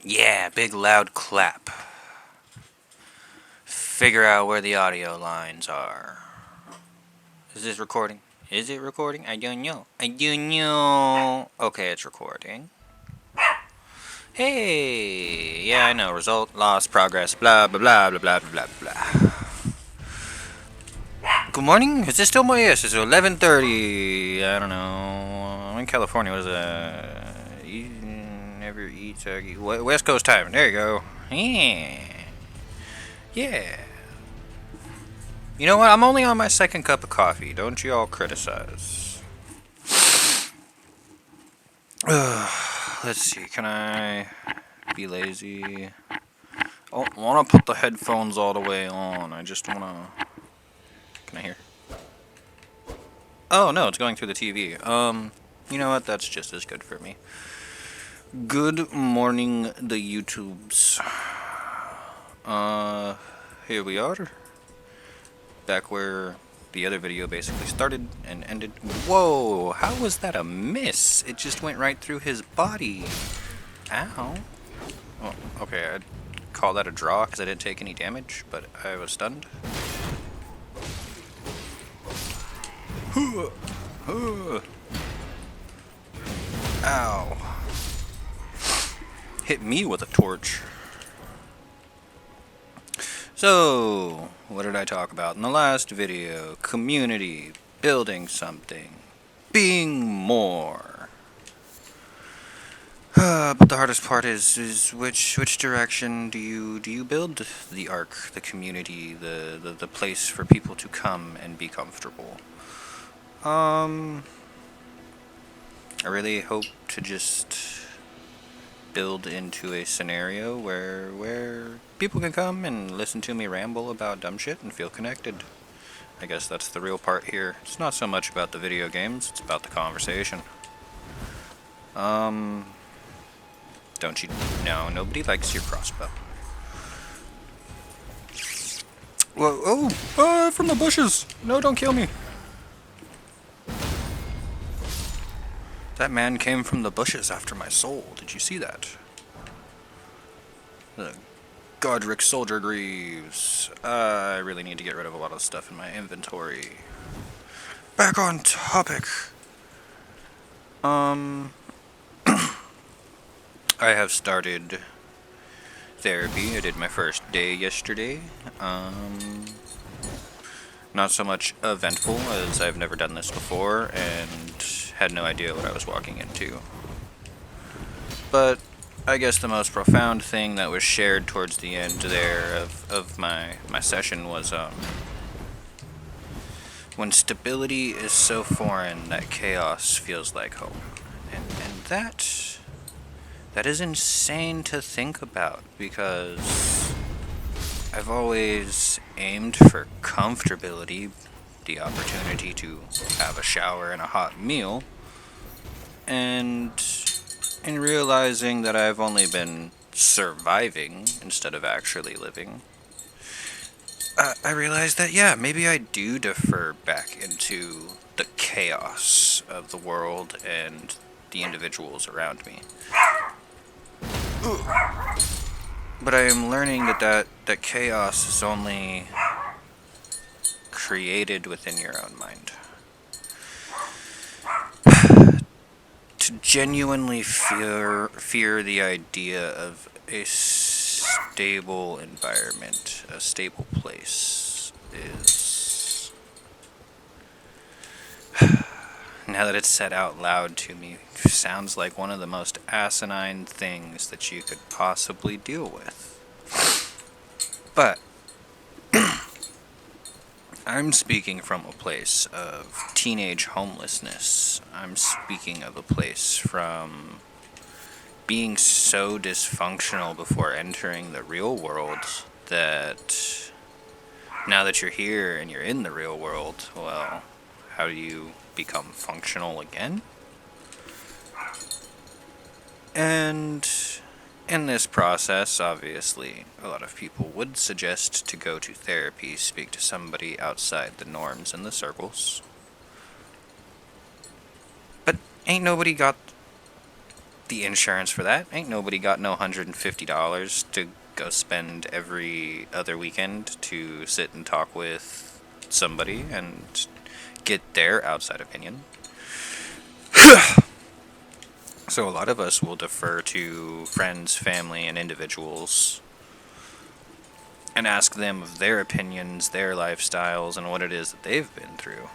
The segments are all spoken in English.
Yeah, big loud clap. Figure out where the audio lines are. Is this recording? Is it recording? I don't know. I don't know. Okay, it's recording. Hey, yeah, I know. Result, loss, progress, blah, blah, blah, blah, blah, blah, blah. Good morning? Is this still my... Yes, it's 11:30. I don't know. I'm in California. Was never eat West Coast time. There you go. Yeah. Yeah. You know what? I'm only on my second cup of coffee. Don't you all criticize. Let's see. Can I be lazy? I want to put the headphones all the way on. I just want to... Can I hear? Oh, no. It's going through the TV. You know what? That's just as good for me. Good morning, the YouTubes. Here we are. Back where the other video basically started and ended. Whoa, how was that a miss? It just went right through his body. Ow. Well, okay, I'd call that a draw because I didn't take any damage, but I was stunned. Ow. Hit me with a torch. So, what did I talk about in the last video? Community, building something, being more. But the hardest part is which direction do you build the arc, the community, the place for people to come and be comfortable? I really hope to just build into a scenario where people can come and listen to me ramble about dumb shit and feel connected. I guess that's the real part here. It's not so much about the video games, it's about the conversation. Don't you know, nobody likes your crossbow. Whoa, oh, from the bushes! No, don't kill me! That man came from the bushes after my soul. Did you see that? The Godric Soldier Greaves. I really need to get rid of a lot of stuff in my inventory. Back on topic. I have started therapy. I did my first day yesterday. Not so much eventful as I've never done this before and had no idea what I was walking into. But I guess the most profound thing that was shared towards the end there of my session was when stability is so foreign that chaos feels like home. And that is insane to think about because I've always aimed for comfortability, the opportunity to have a shower and a hot meal, and in realizing that I've only been surviving instead of actually living, I realized that, yeah, maybe I do defer back into the chaos of the world and the individuals around me. But I am learning that chaos is only created within your own mind. To genuinely fear the idea of a stable environment, a stable place, is... Now that it's said out loud to me, sounds like one of the most asinine things that you could possibly deal with. But I'm speaking from a place of teenage homelessness. I'm speaking of a place from being so dysfunctional before entering the real world that now that you're here and you're in the real world, well, how do you become functional again? And in this process, obviously, a lot of people would suggest to go to therapy, speak to somebody outside the norms and the circles. But ain't nobody got the insurance for that. Ain't nobody got no $150 to go spend every other weekend to sit and talk with somebody and get their outside opinion. So a lot of us will defer to friends, family, and individuals and ask them of their opinions, their lifestyles, and what it is that they've been through.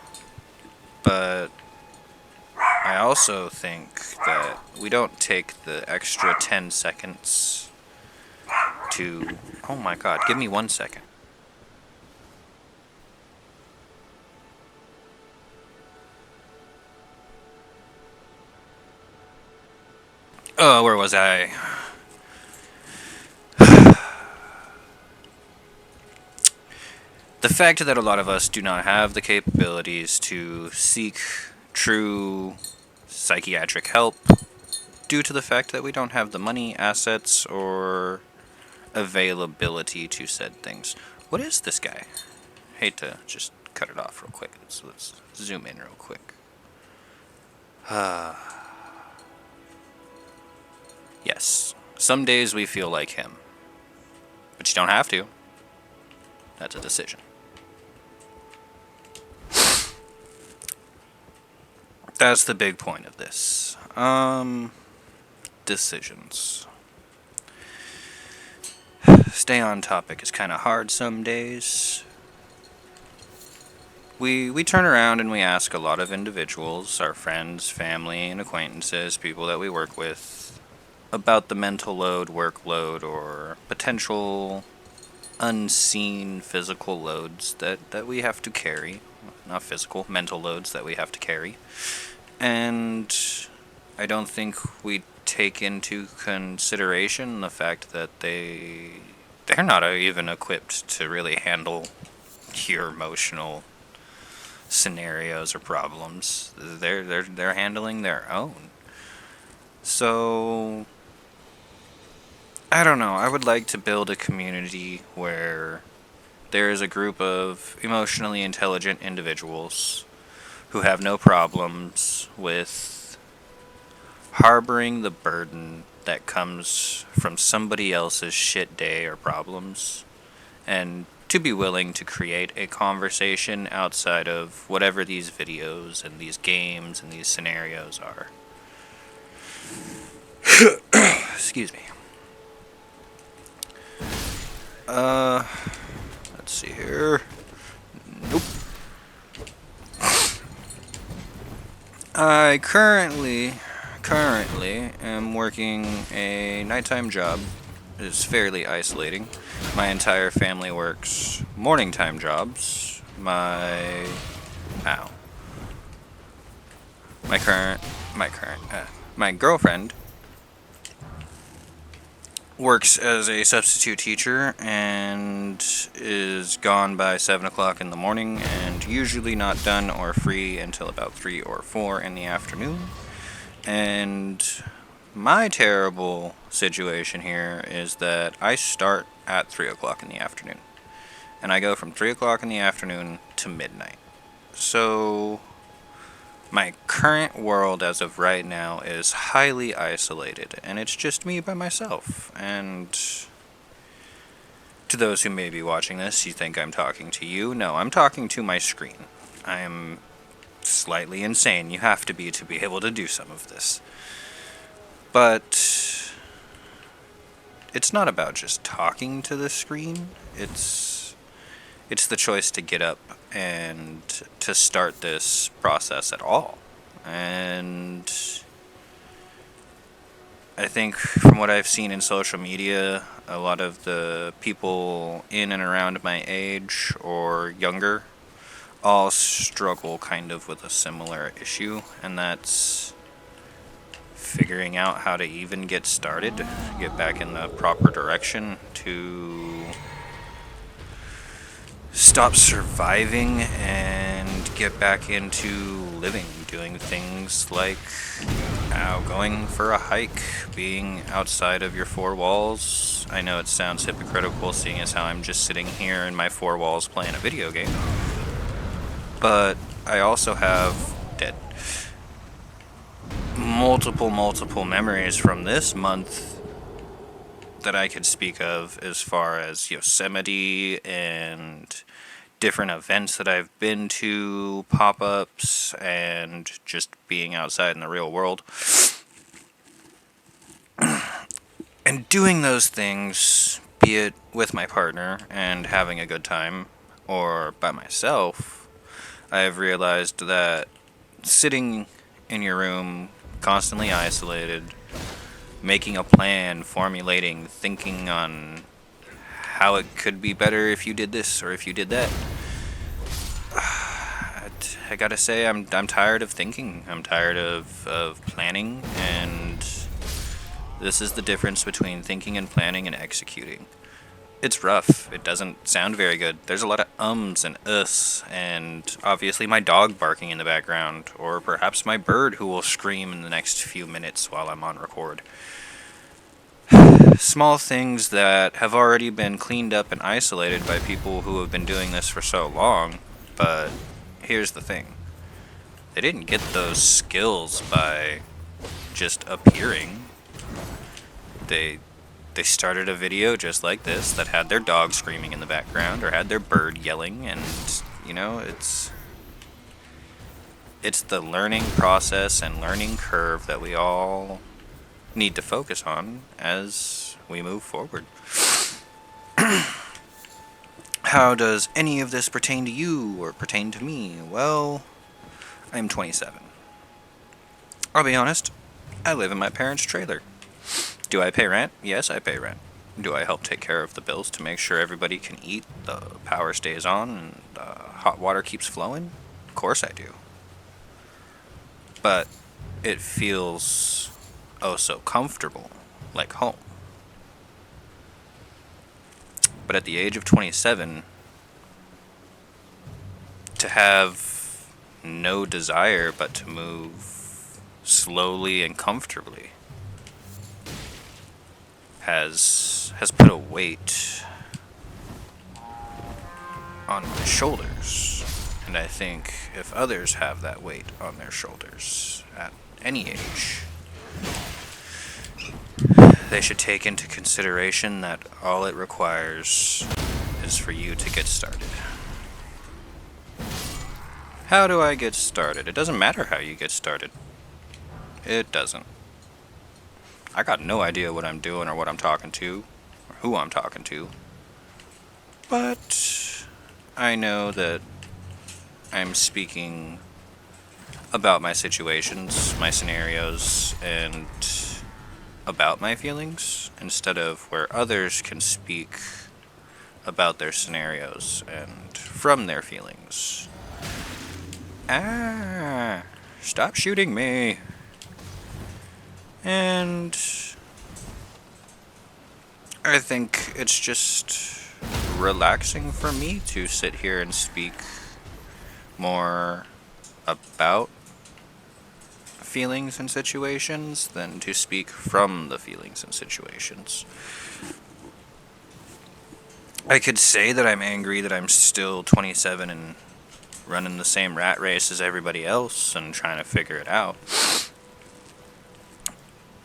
But I also think that we don't take the extra 10 seconds to... Oh my god, give me 1 second. Oh, where was I? The fact that a lot of us do not have the capabilities to seek true psychiatric help due to the fact that we don't have the money, assets, or availability to said things. What is this guy? Hate to just cut it off real quick. So let's zoom in real quick. Yes, some days we feel like him. But you don't have to. That's a decision. That's the big point of this. Decisions. Stay on topic is kind of hard some days. We turn around and we ask a lot of individuals, our friends, family, and acquaintances, people that we work with, about the mental load, workload, or potential unseen physical loads that we have to carry. Not physical, mental loads that we have to carry. And I don't think we take into consideration the fact that they're not even equipped to really handle your emotional scenarios or problems. They're handling their own. So I don't know. I would like to build a community where there is a group of emotionally intelligent individuals who have no problems with harboring the burden that comes from somebody else's shit day or problems, and to be willing to create a conversation outside of whatever these videos and these games and these scenarios are. Excuse me. Let's see here. Nope. I currently am working a nighttime job. It's fairly isolating. My entire family works morning time jobs. My girlfriend works as a substitute teacher and is gone by 7 o'clock in the morning and usually not done or free until about 3 or 4 in the afternoon. And my terrible situation here is that I start at 3 o'clock in the afternoon. And I go from 3 o'clock in the afternoon to midnight. So my current world as of right now is highly isolated, and it's just me by myself. And to those who may be watching this, you think I'm talking to you. No, I'm talking to my screen. I am slightly insane. You have to be able to do some of this. But it's not about just talking to the screen. It's the choice to get up and to start this process at all. And I think from what I've seen in social media, a lot of the people in and around my age or younger all struggle kind of with a similar issue, and that's figuring out how to even get started, get back in the proper direction to stop surviving and get back into living, doing things like going for a hike, being outside of your four walls. I know it sounds hypocritical seeing as how I'm just sitting here in my four walls playing a video game, but I also have multiple memories from this month that I could speak of, as far as Yosemite and different events that I've been to, pop-ups, and just being outside in the real world. And doing those things, be it with my partner and having a good time, or by myself, I've realized that sitting in your room, constantly isolated, making a plan, formulating, thinking on how it could be better if you did this or if you did that. I gotta say, I'm tired of thinking. I'm tired of planning, and this is the difference between thinking and planning and executing. It's rough. It doesn't sound very good. There's a lot of ums and uhs, and obviously my dog barking in the background, or perhaps my bird who will scream in the next few minutes while I'm on record. Small things that have already been cleaned up and isolated by people who have been doing this for so long, but here's the thing. They didn't get those skills by just appearing. They started a video just like this that had their dog screaming in the background or had their bird yelling, and it's the learning process and learning curve that we all need to focus on as we move forward. How does any of this pertain to you or pertain to me? Well, I'm 27. I'll be honest, I live in my parents' trailer. Do I pay rent? Yes, I pay rent. Do I help take care of the bills to make sure everybody can eat, the power stays on, and the hot water keeps flowing? Of course I do. But it feels oh so comfortable, like home. But at the age of 27, to have no desire but to move slowly and comfortably has put a weight on my shoulders. And I think if others have that weight on their shoulders at any age, they should take into consideration that all it requires is for you to get started. How do I get started? It doesn't matter how you get started. It doesn't. I got no idea what I'm doing or what I'm talking to, or who I'm talking to. But I know that I'm speaking about my situations, my scenarios, and about my feelings, instead of where others can speak about their scenarios and from their feelings. Stop shooting me. And I think it's just relaxing for me to sit here and speak more about feelings and situations than to speak from the feelings and situations. I could say that I'm angry that I'm still 27 and running the same rat race as everybody else and trying to figure it out.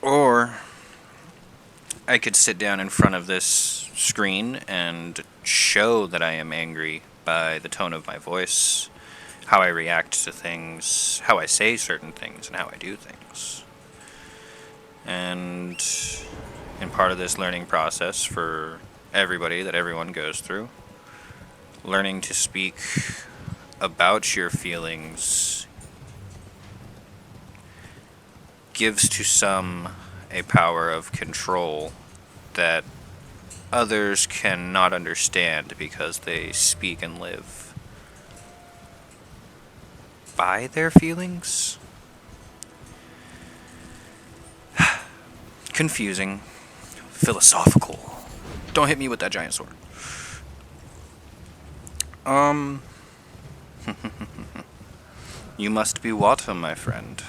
Or I could sit down in front of this screen and show that I am angry by the tone of my voice, how I react to things, how I say certain things, and how I do things. And in part of this learning process for everybody that everyone goes through, learning to speak about your feelings gives to some a power of control that others cannot understand because they speak and live by their feelings. Confusing, philosophical. Don't hit me with that giant sword. You must be water, my friend.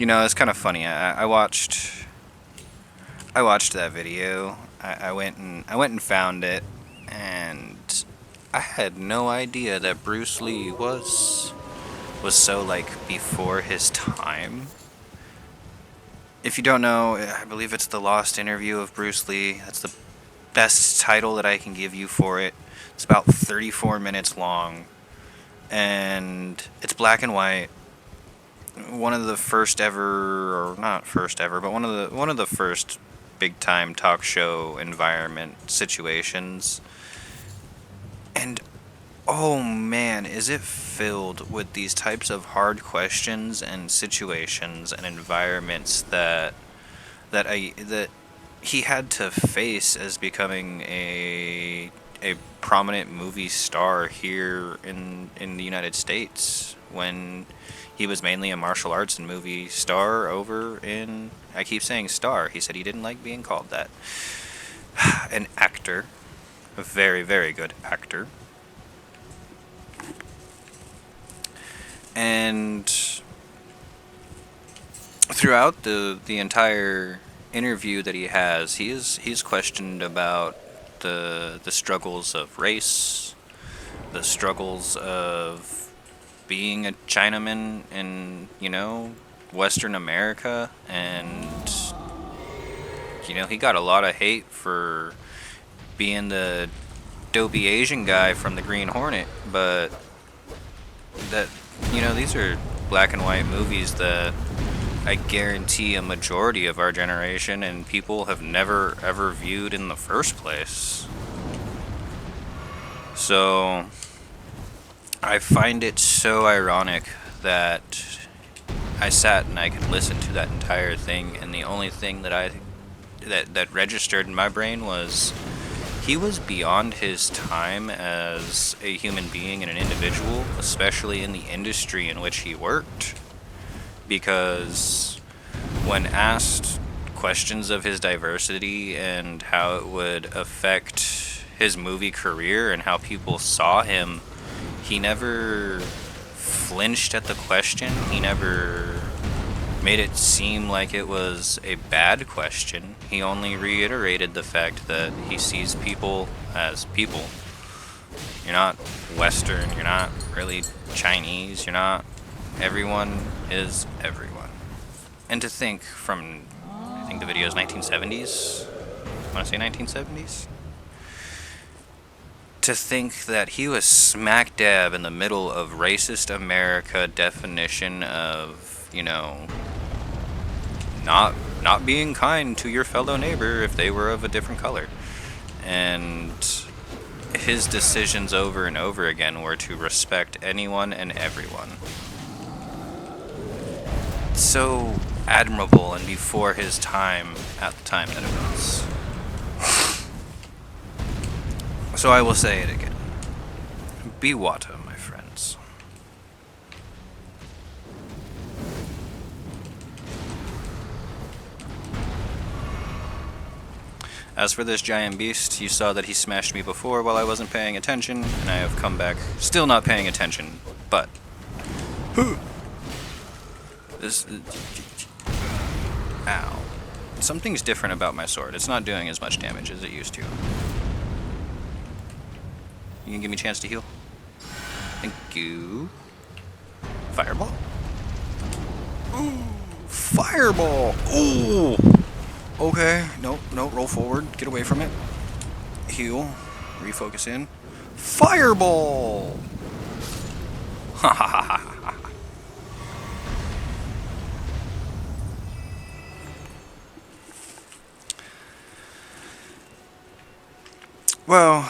It's kind of funny. I watched that video. I went and found it, and I had no idea that Bruce Lee was so like before his time. If you don't know, I believe it's The Lost Interview of Bruce Lee. That's the best title that I can give you for it. It's about 34 minutes long, and it's black and white. One of the first ever, or not first ever, but one of the first big time talk show environment situations. And oh man, is it filled with these types of hard questions and situations and environments that he had to face as becoming a prominent movie star here in the United States when he was mainly a martial arts and movie star over in, I keep saying star. He said he didn't like being called that. An actor, a very, very good actor. And throughout the entire interview that he has, he's questioned about the struggles of race, the struggles of being a Chinaman in, Western America, and he got a lot of hate for being the dopey Asian guy from the Green Hornet, but that these are black and white movies that I guarantee a majority of our generation and people have never ever viewed in the first place. So I find it so ironic that I sat and I could listen to that entire thing, and the only thing that registered in my brain was he was beyond his time as a human being and an individual, especially in the industry in which he worked. Because when asked questions of his diversity and how it would affect his movie career and how people saw him, he never flinched at the question. He never made it seem like it was a bad question. He only reiterated the fact that he sees people as people. You're not Western, you're not really Chinese, you're not. Everyone is everyone. And to think from, I think the video is 1970s. I want to say 1970s? To think that he was smack dab in the middle of racist America definition of, not being kind to your fellow neighbor if they were of a different color. And his decisions over and over again were to respect anyone and everyone. So admirable and before his time at the time that it was. So I will say it again. Be water, my friends. As for this giant beast, you saw that he smashed me before while I wasn't paying attention, and I have come back still not paying attention, but... This... Ow. Something's different about my sword. It's not doing as much damage as it used to. You can give me a chance to heal? Thank you. Fireball? Ooh! Fireball! Ooh! Okay, no, roll forward. Get away from it. Heal. Refocus in. Fireball! Ha ha ha ha ha. Well,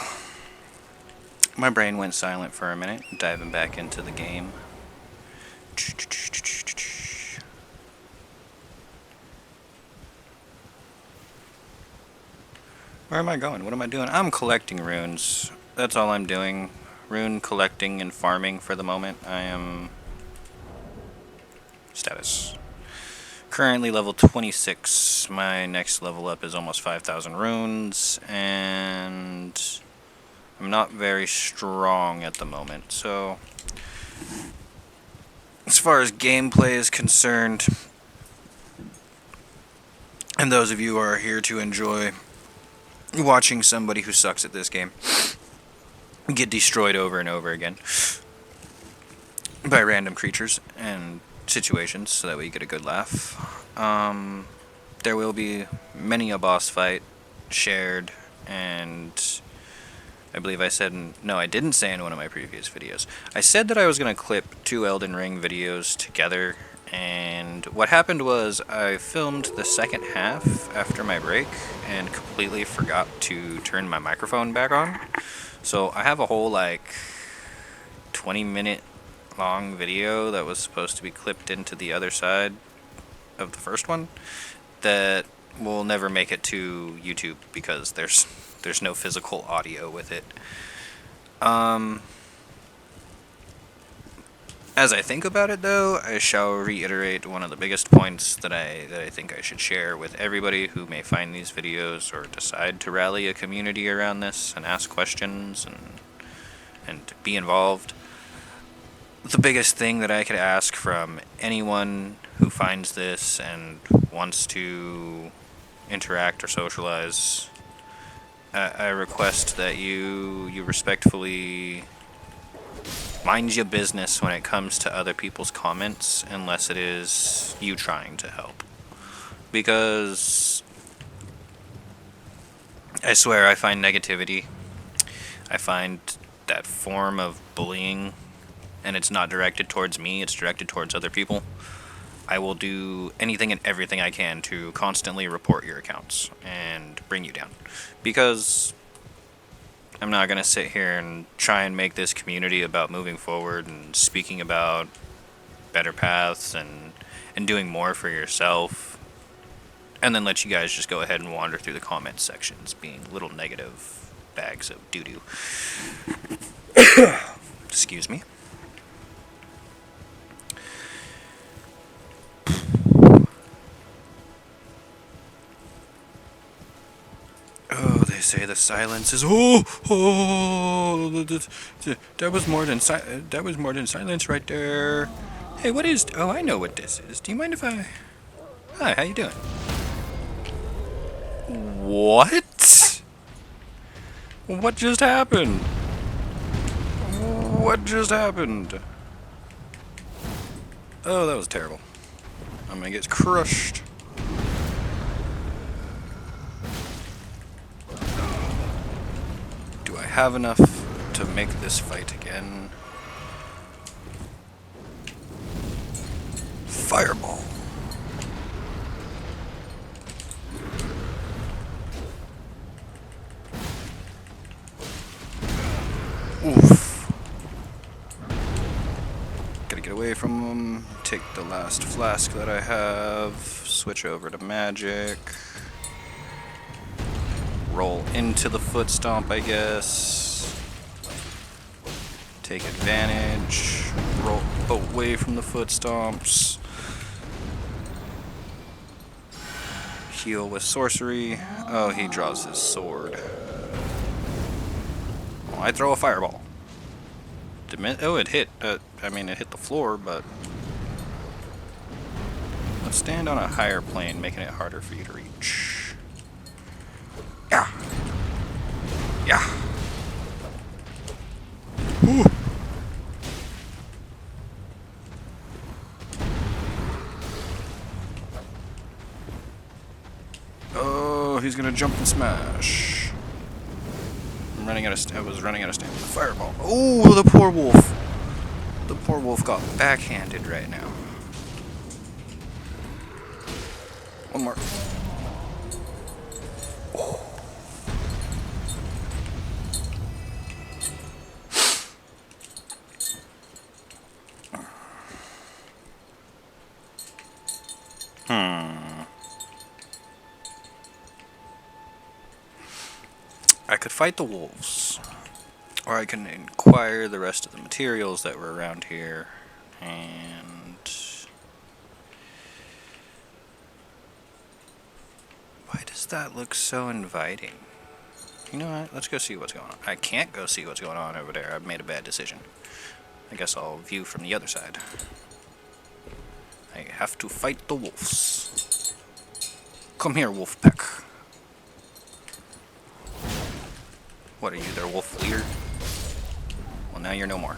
my brain went silent for a minute, diving back into the game. Where am I going? What am I doing? I'm collecting runes. That's all I'm doing. Rune collecting and farming for the moment. I am... Status. Currently level 26. My next level up is almost 5,000 runes, and I'm not very strong at the moment. So, as far as gameplay is concerned, and those of you who are here to enjoy watching somebody who sucks at this game, get destroyed over and over again by random creatures and situations, so that we get a good laugh. There will be many a boss fight shared, and I believe I said, no, I didn't say in one of my previous videos. I said that I was going to clip 2 Elden Ring videos together, and what happened was I filmed the second half after my break and completely forgot to turn my microphone back on. So I have a whole, like, 20-minute long video that was supposed to be clipped into the other side of the first one that will never make it to YouTube because there's no physical audio with it. As I think about it, though, I shall reiterate one of the biggest points that I think I should share with everybody who may find these videos or decide to rally a community around this and ask questions and be involved. The biggest thing that I could ask from anyone who finds this and wants to interact or socialize, I request that you respectfully mind your business when it comes to other people's comments, unless it is you trying to help. Because I swear I find negativity, I find that form of bullying, and it's not directed towards me, it's directed towards other people. I will do anything and everything I can to constantly report your accounts and bring you down. Because I'm not going to sit here and try and make this community about moving forward and speaking about better paths and doing more for yourself, and then let you guys just go ahead and wander through the comment sections being little negative bags of doo-doo. Excuse me. Oh, they say the silence is that was more than silence right there. Hey, what is? Oh, I know what this is. Do you mind if I? Hi, how you doing? What? What just happened? What just happened? Oh, that was terrible. I'm gonna get crushed. Do I have enough to make this fight again? Fireball. Oof. Gotta get away from them. Take the last flask that I have. Switch over to magic. Roll into the foot stomp, I guess. Take advantage. Roll away from the foot stomps. Heal with sorcery. Oh, he draws his sword. Well, I throw a fireball. Oh, it hit. I mean, it hit the floor, but let's stand on a higher plane, making it harder for you to reach. Yeah. Yeah. Ooh. Oh, he's gonna jump and smash. I was running out of stamina. Fireball. Oh, the poor wolf. The poor wolf got backhanded right now. One more. Oh. I could fight the wolves, or I can acquire the rest of the materials that were around here, and why does that look so inviting? You know what, let's go see what's going on. I can't go see what's going on over there. I've made a bad decision. I guess I'll view from the other side. I have to fight the wolves. Come here, Wolfpack. What are you, their wolf leader? now you're no more.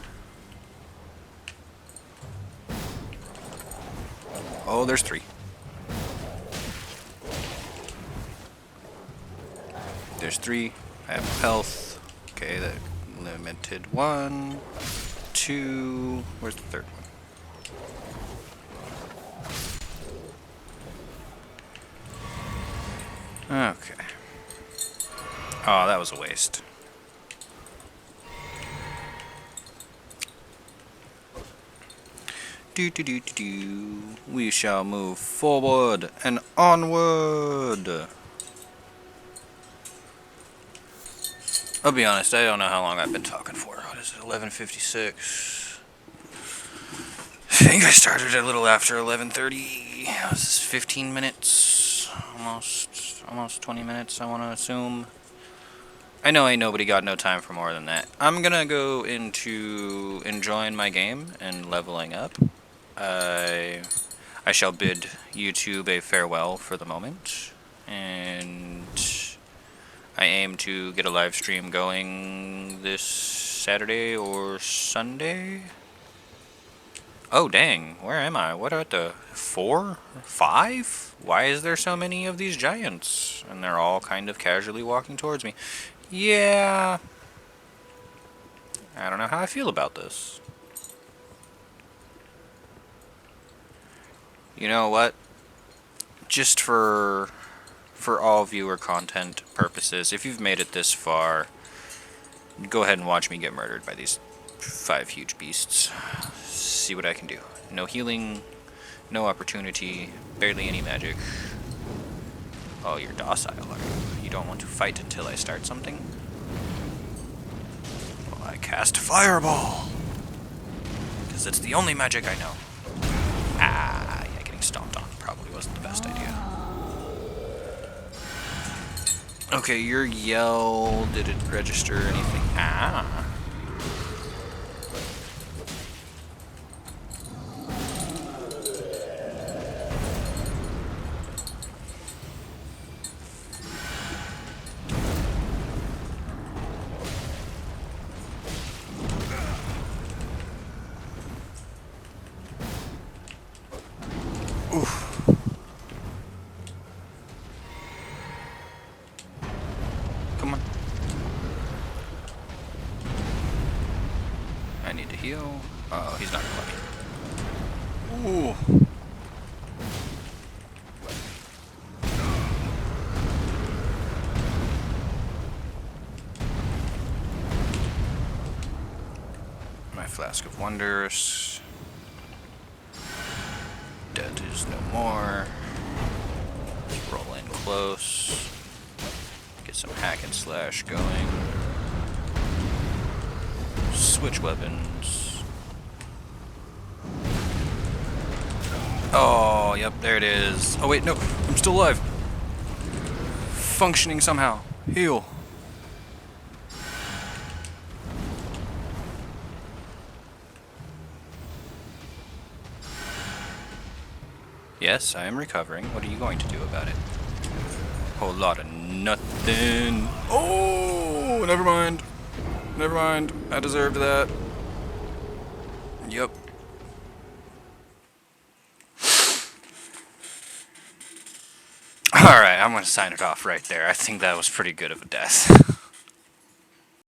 Oh, there's 3. There's 3. I have health. Okay, that limited 1, 2. Where's the 3rd one? Okay. Oh, that was a waste. We shall move forward and onward. I'll be honest, I don't know how long I've been talking for. What is it, 11:56? I think I started a little after 11:30. This is 15 minutes, almost 20 minutes, I want to assume. I know ain't nobody got no time for more than that. I'm gonna go into enjoying my game and leveling up. I shall bid YouTube a farewell for the moment, and I aim to get a live stream going this Saturday or Sunday. Oh dang, where am I? What are the 4? 5? Why is there so many of these giants? And they're all kind of casually walking towards me. Yeah, I don't know how I feel about this. You know what? Just for all viewer content purposes, if you've made it this far, go ahead and watch me get murdered by these 5 huge beasts. See what I can do. No healing, no opportunity, barely any magic. Oh, you're docile, are you? You don't want to fight until I start something? Well, I cast Fireball! Because it's the only magic I know. Ah, yeah, getting stomped on probably wasn't the best idea. Okay, your yell, did it register anything? Ah. Oof. Come on. I need to heal. Oh, he's not gonna let me. Ooh. My Flask of Wonders. Death is no more. Let's roll in close. Get some hack and slash going. Switch weapons. Oh, yep, there it is. Oh wait, no, I'm still alive. Functioning somehow. Heal. Yes, I am recovering. What are you going to do about it? Whole lot of nothing. Oh, never mind. Never mind. I deserved that. Yep. Alright, I'm going to sign it off right there. I think that was pretty good of a death.